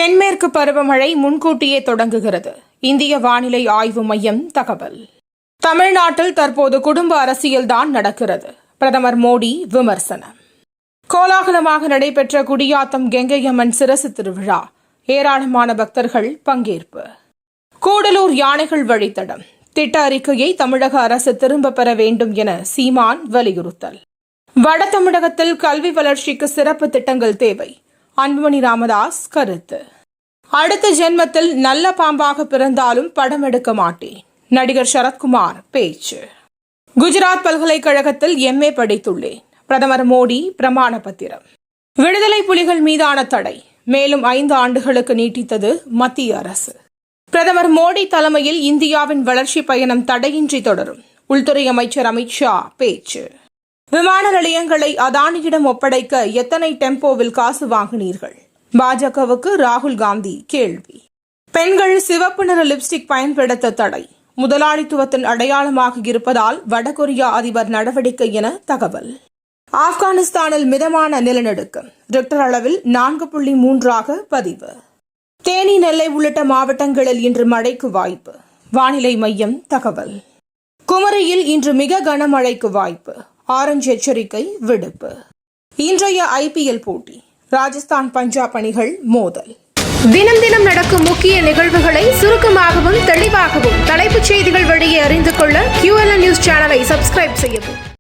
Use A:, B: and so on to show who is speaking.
A: தென்மேற்கு பருவமழை முன்கூட்டியே தொடங்குகிறது. இந்திய வானிலை ஆய்வு மையம் தகவல். தமிழ்நாட்டில் தற்போது குடும்ப அரசியல்தான் நடக்கிறது. பிரதமர் மோடி விமர்சனம். கோலாகலமாக நடைபெற்ற குடியாத்தம் கெங்கையம்மன் சிரசு திருவிழா. ஏராளமான பக்தர்கள் பங்கேற்பு. கூடலூர் யானைகள் வழித்தடம் திட்ட அறிக்கையை தமிழக அரசு திரும்பப் பெற வேண்டும் என சீமான் வலியுறுத்தல். வட தமிழகத்தில் கல்வி வளர்ச்சிக்கு சிறப்பு திட்டங்கள் தேவை. அன்புமணி ராமதாஸ் கருத்து. அடுத்த ஜென்மத்தில் நல்ல பாம்பாக பிறந்தாலும் படம் எடுக்க மாட்டேன். நடிகர் சரத்குமார் பேச்சு. குஜராத் பல்கலைக்கழகத்தில் MA படித்துள்ளேன். பிரதமர் மோடி பிரமாண பத்திரம். விடுதலை புலிகள் மீதான தடை மேலும் 5 ஆண்டுகளுக்கு நீட்டித்தது மத்திய அரசு. பிரதமர் மோடி தலைமையில் இந்தியாவின் வளர்ச்சி பயணம் தடையின்றி தொடரும். உள்துறை அமைச்சர் அமித்ஷா பேச்சு. விமான நிலையங்களை அதானியிடம் ஒப்படைக்க எத்தனை டெம்போவில் காசு வாங்கினீர்கள்? பாஜகவுக்கு ராகுல் காந்தி கேள்வி. பெண்கள் சிவப்பு நிற லிப்ஸ்டிக் பயன்படுத்த தடை. முதலாளித்துவத்தின் அடையாளமாக இருப்பதால் வடகொரியா அதிபர் நடவடிக்கை என தகவல். ஆப்கானிஸ்தானில் மிதமான நிலநடுக்கம் ரிக்டர் அளவில் 4.3 பதிவு. தேனி, நெல்லை உள்ளிட்ட மாவட்டங்களில் இன்று மழைக்கு வாய்ப்பு. வானிலை மையம் தகவல். குமரியில் இன்று மிக கனமழைக்கு வாய்ப்பு. ஆரஞ்சு எச்சரிக்கை விடுப்பு. இன்றைய IPL போட்டி. ராஜஸ்தான் பஞ்சாப் அணிகள் மோதல். தினம் தினம் நடக்கும் முக்கிய நிகழ்வுகளை சுருக்கமாகவும் தெளிவாகவும் தலைப்புச் செய்திகள் வழியே அறிந்து கொள்ள QLN நியூஸ் சேனலை சப்ஸ்கிரைப் செய்யவும்.